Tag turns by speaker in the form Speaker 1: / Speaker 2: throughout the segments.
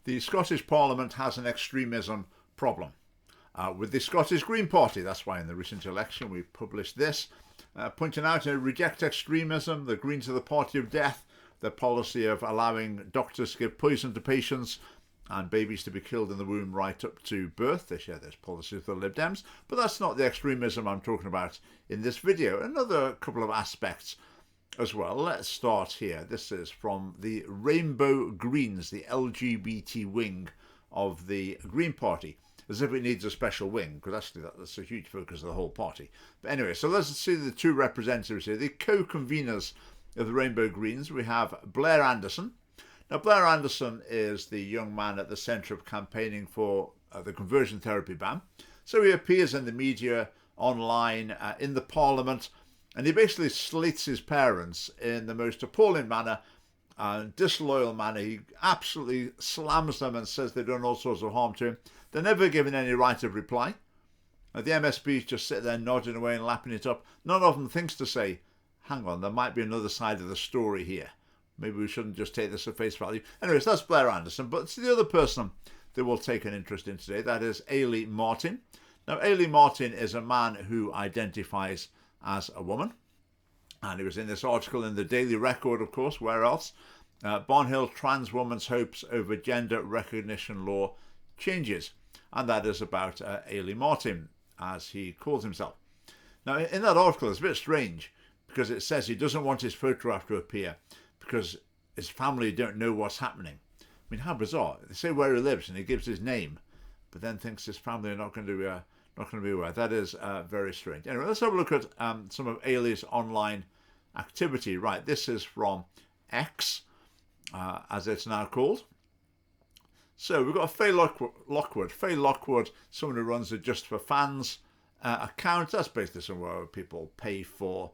Speaker 1: The Scottish Parliament has an extremism problem with the Scottish Green Party. That's why in the recent election we published this, pointing out to reject extremism. The Greens are the party of death. The policy of allowing doctors to give poison to patients and babies to be killed in the womb right up to birth. They share this policy with the Lib Dems, but that's not the extremism I'm talking about in this video. Another couple of aspects as well. Let's start here. This is from the Rainbow Greens, the LGBT wing of the Green Party, as if it needs a special wing, because actually that's a huge focus of the whole party. But anyway, so let's see the two representatives here, the co-conveners of the Rainbow Greens. We have Blair Anderson. Now, Blair Anderson is the young man at the centre of campaigning for the conversion therapy ban. So he appears in the media, online, in the Parliament, and he basically slates his parents in the most appalling manner and disloyal manner. He absolutely slams them and says they've done all sorts of harm to him. They're never given any right of reply. The MSPs just sit there nodding away and lapping it up. None of them thinks to say, hang on, there might be another side of the story here. Maybe we shouldn't just take this at face value. Anyways, that's Blair Anderson. But it's the other person that we'll take an interest in today. That is Ailie Martin. Now, Ailie Martin is a man who identifies as a woman. And he was in this article in the Daily Record, of course. Where else? Barnhill trans woman's hopes over gender recognition law changes. And that is about Ailie Martin, as he calls himself. Now, in that article, it's a bit strange because it says he doesn't want his photograph to appear because his family don't know what's happening. I mean, how bizarre. They say where he lives and he gives his name, but then thinks his family are not going to be aware. That is very strange. Anyway, let's have a look at some of Ailie's online activity. Right, this is from X, as it's now called. So we've got Faye Lockwood. Faye Lockwood, someone who runs a Just for Fans account. That's basically somewhere where people pay for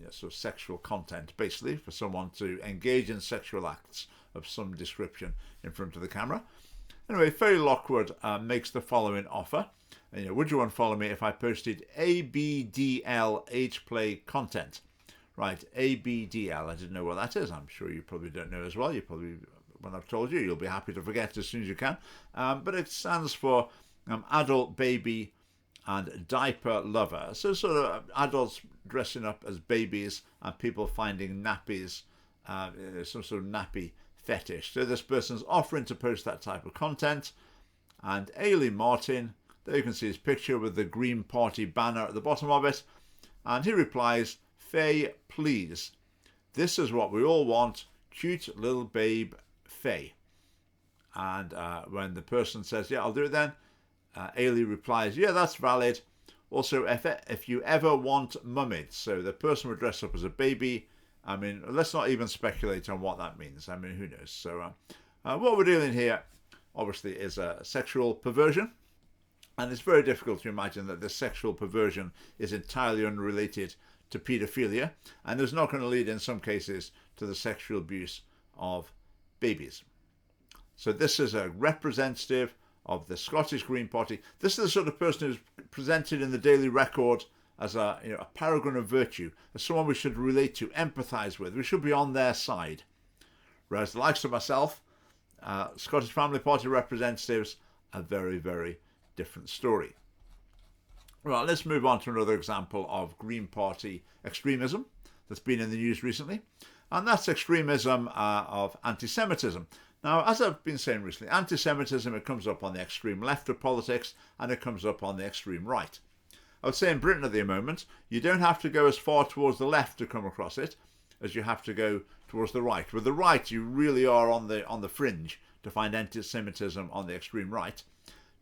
Speaker 1: sort of sexual content, basically, for someone to engage in sexual acts of some description in front of the camera. Anyway, Faye Lockwood makes the following offer. And, would you unfollow me if I posted ABDL age play content? Right, ABDL, I didn't know what that is. I'm sure you probably don't know as well. You probably, when I've told you, you'll be happy to forget as soon as you can. But it stands for Adult Baby and Diaper Lover. So sort of adults dressing up as babies and people finding nappies, some sort of nappy fetish. So this person's offering to post that type of content. And Ailie Martin, there you can see his picture with the Green Party banner at the bottom of it. And he replies, Faye, please. This is what we all want. Cute little babe, Faye. And when the person says, yeah, I'll do it then, Ailie replies, yeah, that's valid. Also, if you ever want mummies, so the person would dress up as a baby. I mean, let's not even speculate on what that means. I mean, who knows? So what we're dealing here, obviously, is a sexual perversion. And it's very difficult to imagine that this sexual perversion is entirely unrelated to paedophilia, and is not going to lead in some cases to the sexual abuse of babies. So this is a representative of the Scottish Green Party. This is the sort of person who's presented in the Daily Record as a paragon of virtue, as someone we should relate to, empathise with. We should be on their side. Whereas the likes of myself, Scottish Family Party representatives, a very, very different story. Right, let's move on to another example of Green Party extremism that's been in the news recently. And that's extremism of anti-Semitism. Now, as I've been saying recently, anti-Semitism, it comes up on the extreme left of politics and it comes up on the extreme right. I would say in Britain at the moment, you don't have to go as far towards the left to come across it as you have to go towards the right. With the right, you really are on the fringe to find anti-Semitism on the extreme right.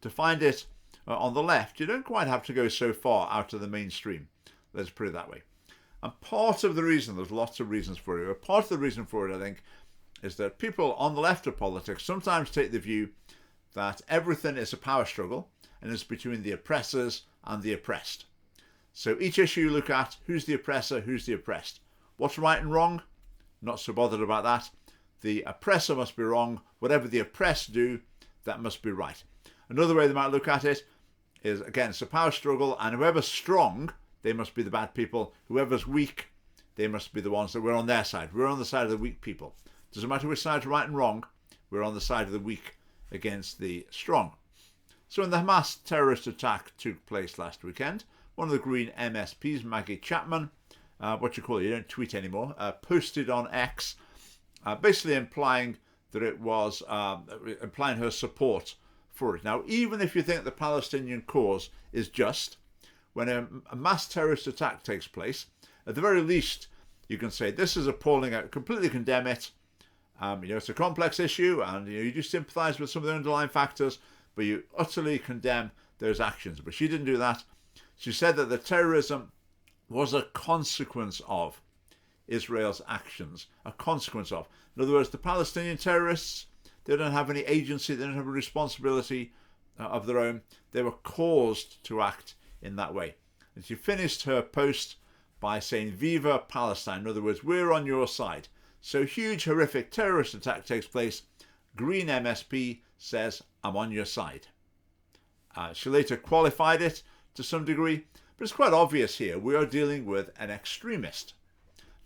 Speaker 1: To find it on the left, you don't quite have to go so far out of the mainstream. Let's put it that way. And part of the reason, there's lots of reasons for it, but part of the reason for it, I think, is that people on the left of politics sometimes take the view that everything is a power struggle and it's between the oppressors and the oppressed. So each issue you look at, who's the oppressor, who's the oppressed? What's right and wrong? Not so bothered about that. The oppressor must be wrong. Whatever the oppressed do, that must be right. Another way they might look at it is, again, it's a power struggle, and whoever's strong, they must be the bad people. Whoever's weak, they must be the ones that we're on their side. We're on the side of the weak people. Doesn't matter which side's right and wrong. we're on the side of the weak against the strong. So when the Hamas terrorist attack took place last weekend, one of the Green MSPs, Maggie Chapman, you don't tweet anymore, posted on X, basically implying that it was implying her support for it. Now, even if you think the Palestinian cause is just, when a mass terrorist attack takes place, at the very least, you can say this is appalling. I completely condemn it. It's a complex issue, and you do sympathise with some of the underlying factors, but you utterly condemn those actions. But she didn't do that. She said that the terrorism was a consequence of Israel's actions, a consequence of. In other words, the Palestinian terrorists, they don't have any agency, they don't have a responsibility of their own. They were caused to act in that way. And she finished her post by saying, Viva Palestine. In other words, we're on your side. So huge, horrific terrorist attack takes place. Green MSP says, I'm on your side. She later qualified it to some degree, but it's quite obvious here. We are dealing with an extremist.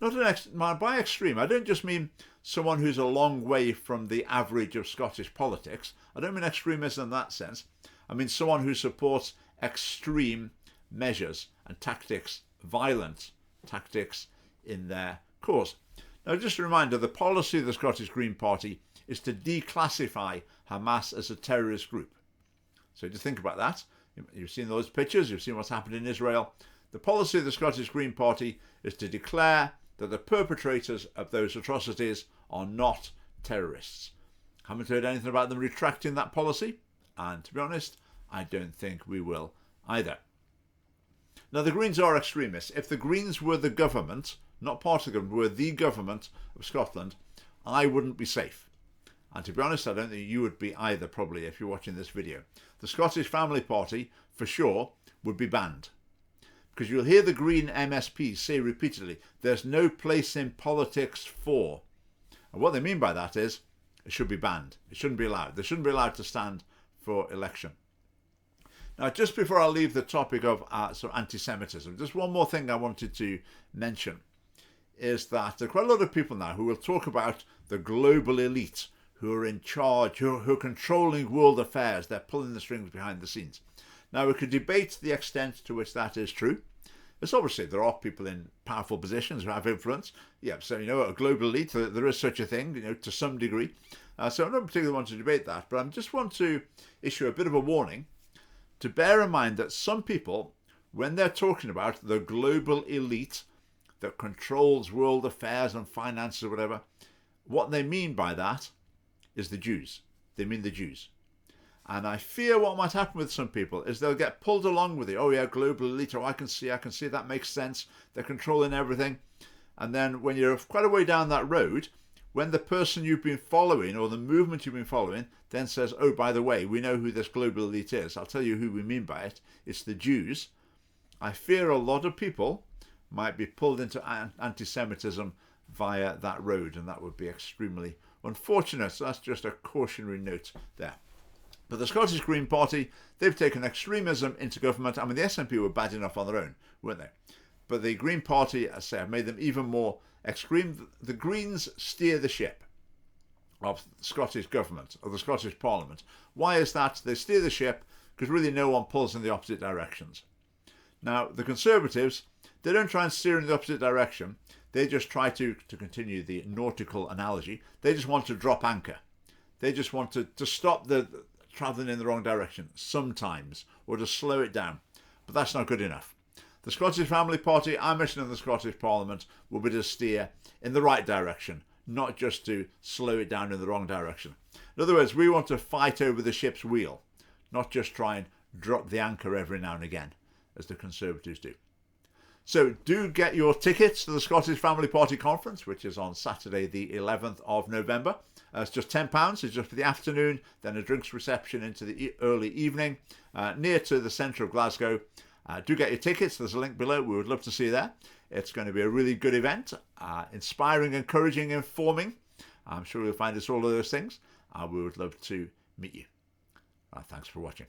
Speaker 1: By extreme, I don't just mean someone who's a long way from the average of Scottish politics. I don't mean extremism in that sense. I mean someone who supports extreme measures and tactics, violent tactics in their cause. Now, just a reminder, the policy of the Scottish Green Party is to declassify Hamas as a terrorist group. So just think about that. You've seen those pictures, you've seen what's happened in Israel. The policy of the Scottish Green Party is to declare that the perpetrators of those atrocities are not terrorists. Haven't heard anything about them retracting that policy, and to be honest, I don't think we will either. Now, the Greens are extremists. If the Greens were the government, not part of the government, were the government of Scotland, I wouldn't be safe. And to be honest, I don't think you would be either, probably, if you're watching this video. The Scottish Family Party, for sure, would be banned. Because you'll hear the Green MSP say repeatedly, there's no place in politics for. And what they mean by that is, it should be banned. It shouldn't be allowed. They shouldn't be allowed to stand for election. Now, just before I leave the topic of anti-Semitism, just one more thing I wanted to mention is that there are quite a lot of people now who will talk about the global elite who are in charge, who are controlling world affairs. They're pulling the strings behind the scenes. Now, we could debate the extent to which that is true. It's obviously there are people in powerful positions who have influence. Yeah, so, a global elite, there is such a thing, to some degree. So I don't particularly want to debate that, but I just want to issue a bit of a warning to bear in mind that some people, when they're talking about the global elite that controls world affairs and finances or whatever, what they mean by that is the Jews. They mean the Jews. And I fear what might happen with some people is they'll get pulled along with it. Oh yeah, global elite, I can see that makes sense. They're controlling everything. And then when you're quite a way down that road, when the person you've been following or the movement you've been following then says, oh, by the way, we know who this global elite is. I'll tell you who we mean by it. It's the Jews. I fear a lot of people might be pulled into anti-Semitism via that road, and that would be extremely unfortunate. So that's just a cautionary note there. But the Scottish Green Party, they've taken extremism into government. I mean, the SNP were bad enough on their own, weren't they? But the Green Party, as I say, have made them even more extreme. The Greens steer the ship of the Scottish government, of the Scottish Parliament. Why is that? They steer the ship because really no one pulls in the opposite directions. Now, the Conservatives, they don't try and steer in the opposite direction. They just try to continue the nautical analogy, they just want to drop anchor. They just want to stop the travelling in the wrong direction sometimes, or to slow it down. But that's not good enough. The Scottish Family Party, our mission in the Scottish Parliament, will be to steer in the right direction, not just to slow it down in the wrong direction. In other words, we want to fight over the ship's wheel, not just try and drop the anchor every now and again, as the Conservatives do. So do get your tickets to the Scottish Family Party Conference, which is on Saturday the 11th of November. It's just £10. It's just for the afternoon, then a drinks reception into the early evening, near to the centre of Glasgow. Do get your tickets. There's a link below. We would love to see you there. It's going to be a really good event, inspiring, encouraging, informing. I'm sure you'll find us all of those things. We would love to meet you. Thanks for watching.